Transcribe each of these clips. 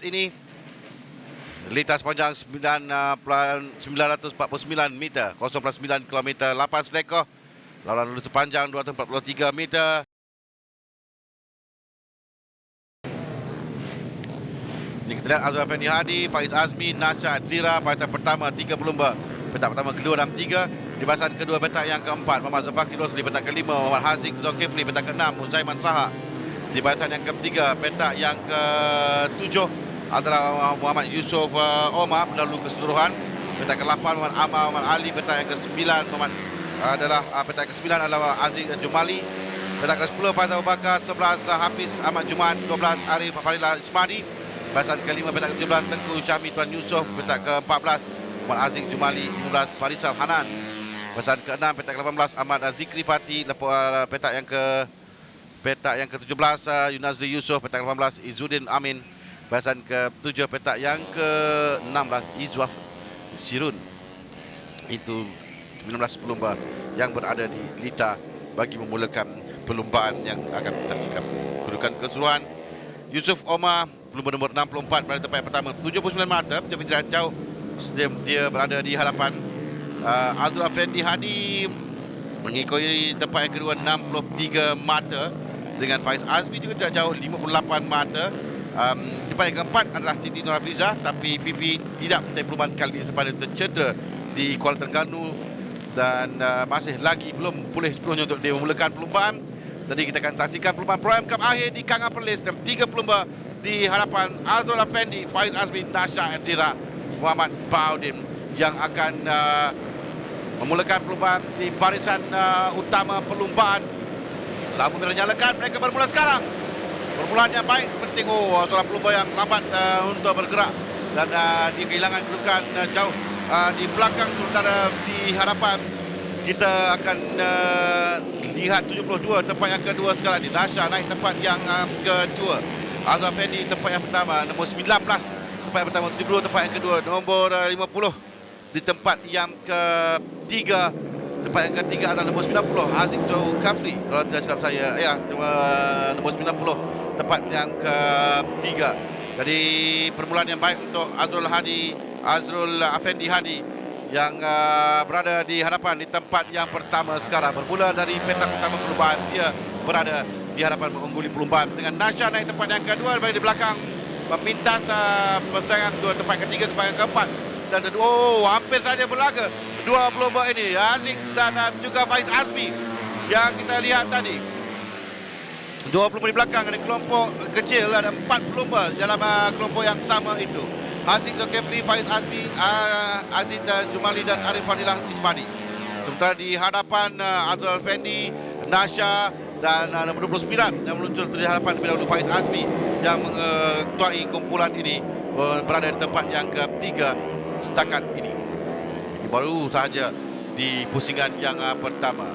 ini. Lintas panjang 949 meter, 0.9 km, 8 selekoh. Laluan lurus sepanjang 243 meter. Ini kita lihat Azrul Afendi Hadi, Faiz Azmi, Nasha Zira, barisan pertama 3 pelumba. Petak pertama, kedua dan tiga. Di barisan kedua, petak yang keempat, Muhammad Zafaki Rosli. Petak kelima, Muhammad Haziq Zulkifli. Petak keenam, Zaiman Saha. Di barisan yang ketiga, petak yang ketujuh adalah Muhammad Yusof Omar pendahulu keseluruhan. Petak ke-8 Muhammad Amar Muhammad Ali. Petak yang ke-9 Muhammad petak ke-9 adalah Aziz Jumali. Petak ke-10 Faizal Abu Bakar, 11 Hafiz Ahmad Jumat, 12 Arif Fadila Ismadi. Barisan ke-5 petak ke-17 Tengku Syahmi Tuan Yusof. Petak ke-14 Muhammad Aziz Jumali, 15 Farisal Hanan. Barisan ke-6 petak ke-18 Ahmad Zikri Fatih. Petak yang ke-17 Yunazli Yusof. Petak ke-18 Izzuddin Amin. Barisan ke-7 petak yang ke-16 Izwaf Sirun. Itu 19 pelumba yang berada di Lita bagi memulakan perlumbaan yang akan disaksikan. Kedudukan keseluruhan Yusuf Omar pelumba nombor 64 pada tempat yang pertama 79 mata, tapi tidak jauh dia berada di hadapan Azrul Afendi Hadi mengikuti tempat yang kedua 63 mata dengan Faiz Azmi juga tidak jauh 58 mata. Tempat yang keempat adalah Siti Nurhafizah, tapi Fifi tidak mencapai perubahan kali ini sebab tercedera di Kuala Terengganu dan masih lagi belum pulih sepenuhnya untuk dia memulakan perlumbaan. Tadi kita akan saksikan perlumbaan Pro Am Cup akhir di Kang Perlis dan 3 pelumba di hadapan Azrul Afendi, Faiz Azmi, Nasha Zira, Muhammad Baudin yang akan memulakan perlumbaan di barisan utama perlumbaan. Lampu merah nyalakan, mereka bermula sekarang. Permulaan yang baik, penting. Seorang pelumba yang lambat untuk bergerak dan dia kehilangan kedudukan jauh di belakang. Sementara di hadapan kita akan lihat 72 tempat yang kedua sekarang. Di Nasha naik tempat yang kedua. Azrul Afendi tempat yang pertama, nombor 19 tempat yang pertama, 72 tempat yang kedua, nombor 50 di tempat yang ketiga. Tempat yang ketiga adalah nombor 90 Haziq Zulkifli, kalau tidak silap saya. Ya, nombor 90 tempat yang ketiga. Jadi permulaan yang baik untuk Azrul Afendi Hadi yang berada di hadapan di tempat yang pertama sekarang. Bermula dari petak pertama perlumbaan, dia berada di hadapan mengungguli perlumbaan dengan Nasha naik tempat yang kedua di belakang memintas persaingan kedua, tempat ketiga, tempat yang keempat. Dan hampir saja berlaga dua pelumba ini, Haziq dan juga Faiz Azmi yang kita lihat tadi. Dua pelumba di belakang, ada kelompok kecil, ada 4 pelumba dalam kelompok yang sama itu. Haziq Zulkifli, Faiz Azmi, Aziz Jumali dan Arif Fadilah Ismadi. Sementara di hadapan Azrul Afendi, Nasha dan nombor 29 yang meluncur di hadapan lebih dahulu Faiz Azmi yang mengetuai kumpulan ini berada di tempat yang ketiga setakat ini. Baru sahaja di pusingan yang pertama,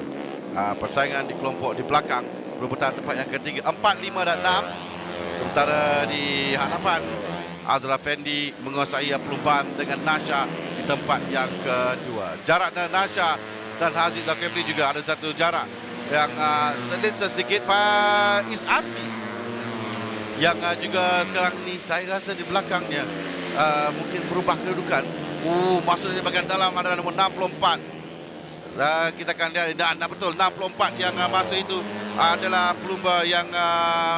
persaingan di kelompok di belakang berebutan tempat yang ketiga 4, 5 dan 6. Sementara di hadapan Azrul Afendi menguasai perlumbaan dengan Nasha di tempat yang kedua. Jarak dengan Nasha dan Haziq Zulkifli juga ada satu jarak yang sedikit. Faiz Azmi yang juga sekarang ini saya rasa di belakangnya mungkin berubah kedudukan. Masuk di bahagian dalam adalah nombor 64. Dan kita akan lihat, betul 64 yang masuk itu adalah pelumba yang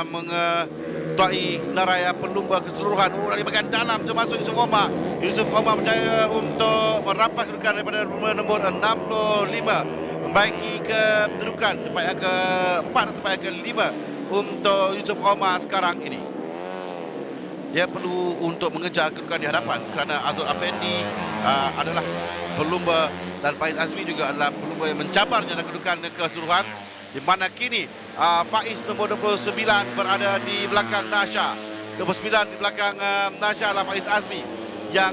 mengetuai naraya pelumba keseluruhan. Dari bahagian dalam termasuk Yusuf Omar. Yusuf Omar berjaya untuk merampas kedudukan daripada nombor 65, membaiki kedudukan tempat yang keempat dan tempat yang kelima untuk Yusuf Omar sekarang ini. Dia perlu untuk mengejar kedudukan di hadapan kerana Azrul Afendi adalah pelumba dan Faiz Azmi juga adalah pelumba yang mencabarnya dalam kedudukan keseluruhan, di mana kini Faiz nombor 29 berada di belakang Nasha. Nombor 9 di belakang Nasha adalah Faiz Azmi yang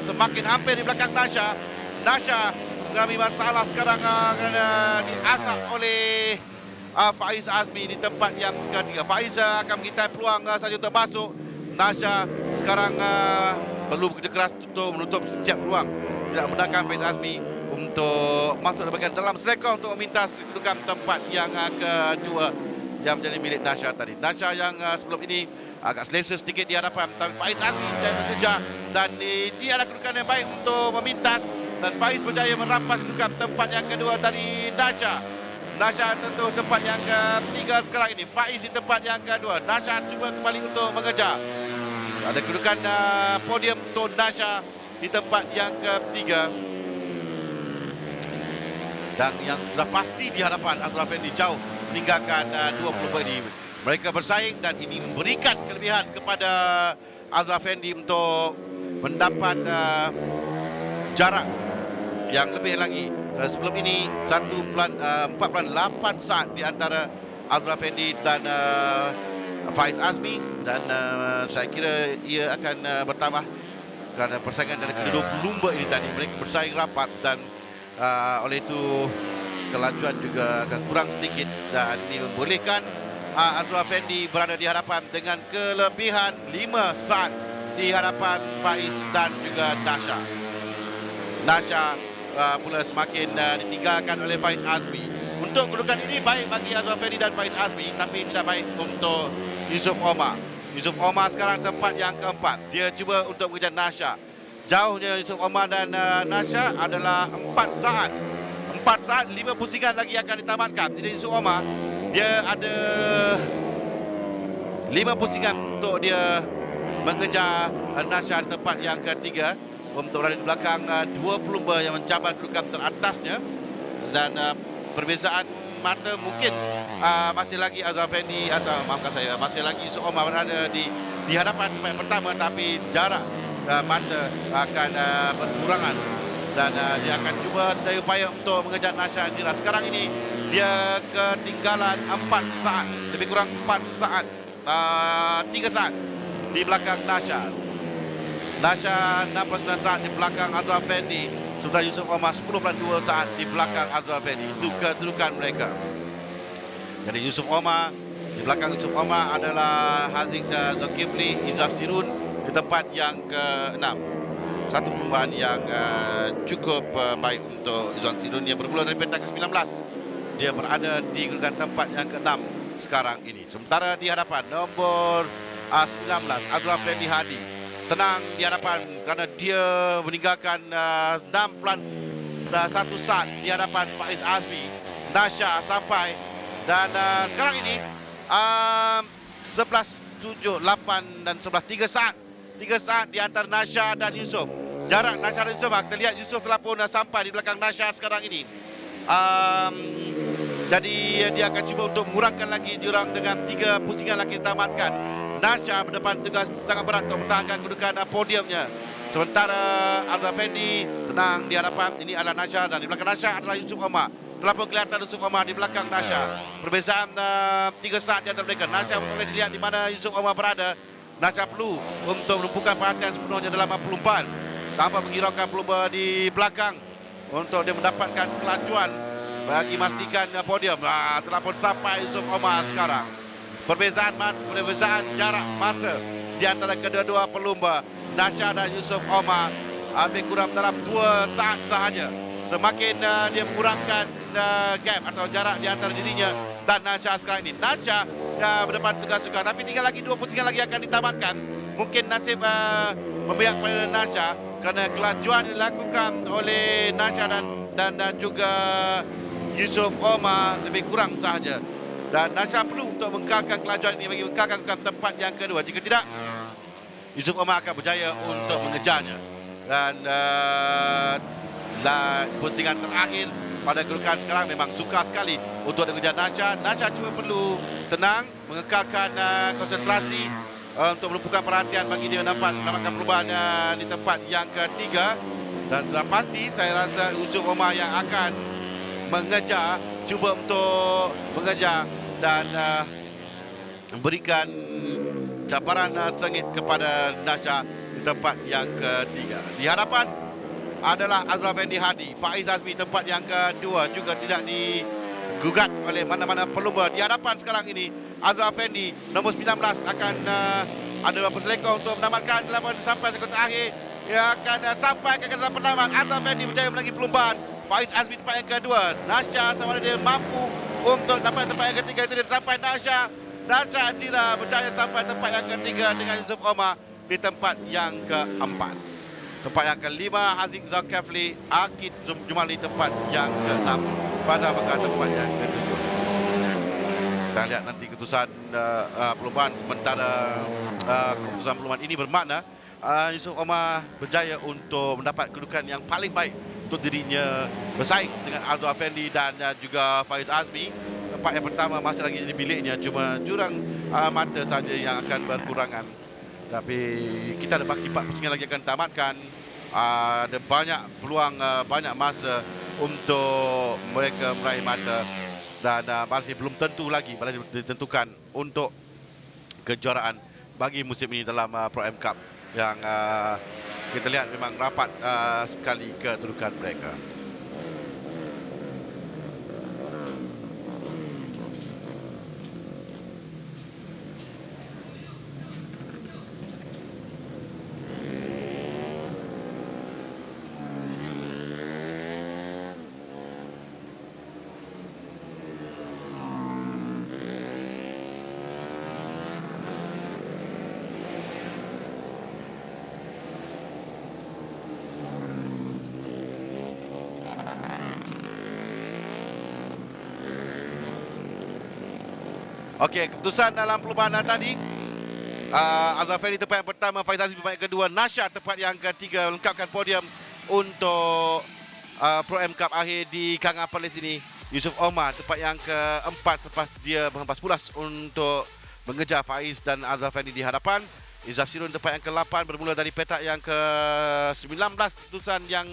semakin hampir di belakang Nasha. Nasha mengalami masalah sekarang kerana diasap oleh Faiz Azmi di tempat yang ketiga. Faiz akan mengintai peluang saja untuk masuk. Nasha sekarang perlu bekerja keras untuk menutup setiap peluang. Tidak menggunakan Faiz Azmi untuk masuk bahagian dalam selekor untuk memintas kedudukan tempat yang kedua yang menjadi milik Nasha tadi. Nasha yang sebelum ini agak selesa sedikit di hadapan, tapi Faiz Azmi berjaya mengejar dan ini adalah kedudukan yang baik untuk memintas, dan Faiz berjaya merampas kedudukan tempat yang kedua dari Nasha. Nasha tentu tempat yang ketiga sekarang ini. Faiz di tempat yang kedua. Nasha cuba kembali untuk mengejar. Ada kedudukan podium untuk Nasha di tempat yang ketiga. Dan yang sudah pasti di hadapan Azhar Effendi jauh meninggalkan dua pelumba ini. Mereka bersaing dan ini memberikan kelebihan kepada Azhar Effendi untuk mendapat jarak yang lebih lagi. Sebelum ini 4.8 saat di antara Azhar Effendi dan Faiz Azmi, dan saya kira ia akan bertambah kerana persaingan dari kedua pelumba ini tadi. Mereka bersaing rapat dan oleh itu kelajuan juga akan kurang sedikit, dan ini membolehkan Azhar Effendi berada di hadapan dengan kelebihan 5 saat di hadapan Faiz dan juga Nasha. Nasha pula semakin ditinggalkan oleh Faiz Azmi. Untuk kedudukan ini baik bagi Azhar Effendi dan Faiz Azmi, tapi tidak baik untuk Yusof Omar. Yusof Omar sekarang tempat yang keempat. Dia cuba untuk mengejar Nasha. Jauhnya Yusof Omar dan Nasha adalah 4 saat. 4 saat, 5 pusingan lagi akan ditamatkan. Jadi Yusof Omar, dia ada 5 pusingan untuk dia mengejar Nasha di tempat yang ketiga, untuk berada di belakang dua pelumba yang mencabar kedudukan teratasnya. Dan perbezaan mata mungkin masih lagi Azhar Effendi, atau maafkan saya, masih lagi Yusof Omar berada di hadapan tempat yang pertama, tapi jarak mata akan berkurangan, dan dia akan cuba sedaya upaya untuk mengejar Nasha Azhira. Sekarang ini dia ketinggalan 4 saat, lebih kurang 4 saat, 3 saat di belakang Nasha. Nasha 69 saat di belakang Azhar Effendi, sementara Yusof Omar 10.2 saat di belakang Azhar Effendi. Itu kedudukan mereka. Jadi Yusof Omar, di belakang Yusof Omar adalah Haziq Zulkifli, Izzat Sirun di tempat yang ke-6. Satu perubahan yang cukup baik untuk Izzat Sirun. Dia bermula dari peringkat ke-19. Dia berada di kedudukan tempat yang ke-6 sekarang ini. Sementara di hadapan nombor 19, Azhar Effendi Hadi tenang di hadapan kerana dia meninggalkan 6.1 saat di hadapan Faiz Azmi. Nasha sampai, dan sekarang ini 11.7, 8 dan 11, 3 saat. 3 saat di antara Nasha dan Yusof. Jarak Nasha dan Yusof, kita lihat Yusof telah pun sampai di belakang Nasha sekarang ini. Jadi dia akan cuba untuk mengurangkan lagi jurang dengan 3 pusingan lagi ditamatkan. Nasha berdepan tugas sangat berat untuk mempertahankan kedudukan podiumnya. Sementara Azhar Effendi tenang di hadapan. Ini adalah Nasha, dan di belakang Nasha adalah Yusof Omar. Telah pun kelihatan Yusof Omar di belakang Nasha. Perbezaan 3 saat di antara mereka. Nasha boleh dilihat di mana Yusof Omar berada. Nasha perlu untuk menumpukan perhatian sepenuhnya dalam pelumban, tanpa menghiraukan pelumba di belakang, untuk dia mendapatkan kelajuan bagi memastikan podium. Telah pun sampai Yusof Omar sekarang. Perbezaan jarak masa di antara kedua-dua pelumba, Nasha dan Yusof Omar, lebih kurang dalam 2 saat sahaja. Semakin dia mengurangkan gap atau jarak di antara dirinya dan Nasha sekarang ini. Nasha berdepan tugas juga, tapi tinggal lagi 2 pusingan lagi akan ditamatkan. Mungkin nasib memihak kepada Nasha kerana kelajuan dilakukan oleh Nasha dan juga Yusof Omar lebih kurang sahaja. Dan Nasha perlu untuk mengkalkan kelajuan ini bagi mengkalkan tempat yang kedua. Jika tidak, Yusof Omar akan berjaya untuk mengejarnya. Dan pusingan terakhir pada kedudukan sekarang memang sukar sekali untuk mengejar Nasha. Nasha cuma perlu tenang, mengekalkan konsentrasi untuk melumpuhkan perhatian bagi dia mendapatkan perubahan di tempat yang ketiga. Dan sudah pasti saya rasa Yusof Omar yang akan mengejar, cuba untuk mengejar dan memberikan cabaran sengit kepada Nasha di tempat yang ketiga. Di hadapan adalah Azhar Effendi Hadi. Faiz Azmi tempat yang kedua juga tidak digugat oleh mana-mana pelumba. Di hadapan sekarang ini Azhar Effendi nombor 19 akan ada beberapa selekor untuk menamatkan dalam sampai sektor terakhir. Dia akan sampai ke garis penamat. Azhar Effendi berjaya melagi pelumban. Faiz Azmi tempat yang kedua. Nasha sama ada dia mampu untuk dapat tempat yang ketiga. Itu dia sampai Nasha. Nasha Azira berjaya sampai tempat yang ketiga dengan Yusuf Omar di tempat yang keempat. Tempat yang kelima, Haziq Zulkifli, Akid Jumali tempat yang keenam. Pada Bekar tempat yang ketujuh. Kita lihat nanti keputusan perlombaan sementara keputusan perlombaan ini bermakna Yusuf Omar berjaya untuk mendapat kedudukan yang paling baik untuk dirinya bersaing dengan Azwar Afendi dan juga Faiz Azmi. Tempat yang pertama masih lagi di biliknya, cuma jurang mata saja yang akan berkurangan. Tapi kita ada baki 4 pusingan lagi akan tamatkan. Ada banyak peluang, banyak masa untuk mereka meraih mata. Dan masih belum tentu lagi, masih ditentukan untuk kejuaraan bagi musim ini dalam Pro M Cup yang kita lihat memang rapat sekali kedudukan mereka. Okey, keputusan dalam perlombaan tadi, Azhar Ferry tempat yang pertama, Faiz Azmi tempat yang kedua, Nasha tempat yang ketiga melengkapkan podium untuk Pro M Cup akhir di Kang Perlis ini. Yusuf Omar tempat yang keempat selepas dia menghempas pulas untuk mengejar Faiz dan Azhar Ferry di hadapan. Izzaf Sirun tempat yang ke-8 bermula dari petak yang ke-19, keputusan yang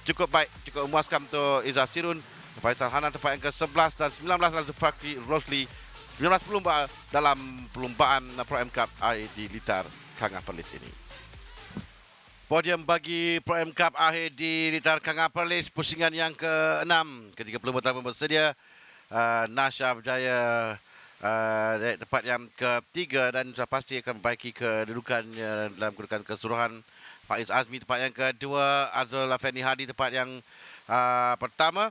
cukup baik, cukup memuaskan untuk Izzaf Sirun. Faisal Hanan tempat yang ke-11 dan 19 adalah Fakri Rosli. 19 pelumba dalam perlombaan Pro M Cup akhir di Litar Kang Perlis ini. Podium bagi Pro M Cup akhir di Litar Kang Perlis, pusingan yang ke-6. Ketika pelumba pertama bersedia, Nasha berjaya dari tempat yang ke-3 dan sudah pasti akan memperbaiki kedudukannya dalam kedudukan keseluruhan. Faiz Azmi tempat yang kedua, Azrul Afendi Hadi tempat yang pertama,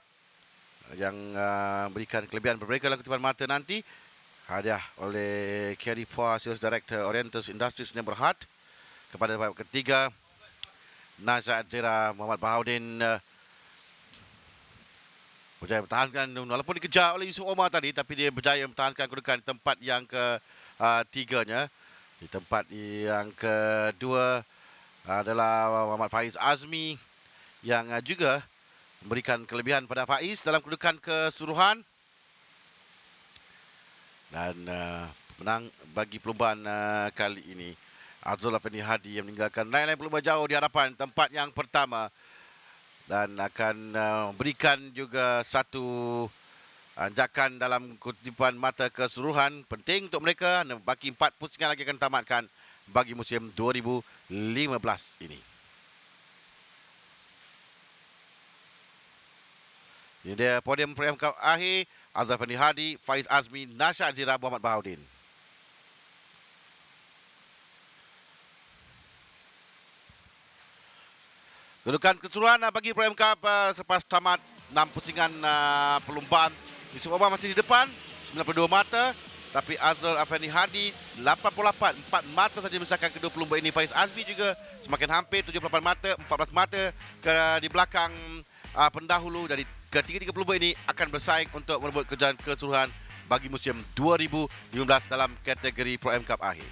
yang berikan kelebihan berbeza dalam kutipan mata nanti. Hadiah oleh Kerry Phua, Sales Director Orientus Industries yang berhad kepada tempat ketiga, Nasha Azira Muhammad Bahaudin berjaya mempertahankan walaupun dikejar oleh Yusuf Omar tadi, tapi dia berjaya mempertahankan kedudukan di tempat yang ketiganya. Di tempat yang kedua adalah Muhammad Faiz Azmi yang juga memberikan kelebihan pada Faiz dalam kedudukan keseluruhan. Dan menang bagi perlombaan kali ini, Azrul Afendi Hadi yang meninggalkan lain-lain pelumba jauh di hadapan tempat yang pertama dan akan berikan juga satu anjakan dalam kutipan mata keseluruhan penting untuk mereka. Bagi 4 pusingan lagi akan tamatkan bagi musim 2015 ini. Ini dia podium Pro M Cup akhir, Azhar Afendi Hadi, Faiz Azmi, Nasha Azira, Muhammad Bahaudin. Kedudukan keseluruhan bagi Pro M Cup selepas tamat 6 pusingan perlombaan. Yusuf Omar masih di depan, 92 mata. Tapi Azrul Afendi Hadi 88, 4 mata saja memisahkan kedua pelumba ini. Faiz Azmi juga semakin hampir 78 mata, 14 mata di belakang pendahulu. Dari ketiga-tiga pelumba ini akan bersaing untuk merebut kejuaraan keseluruhan bagi musim 2015 dalam kategori Pro M Cup akhir.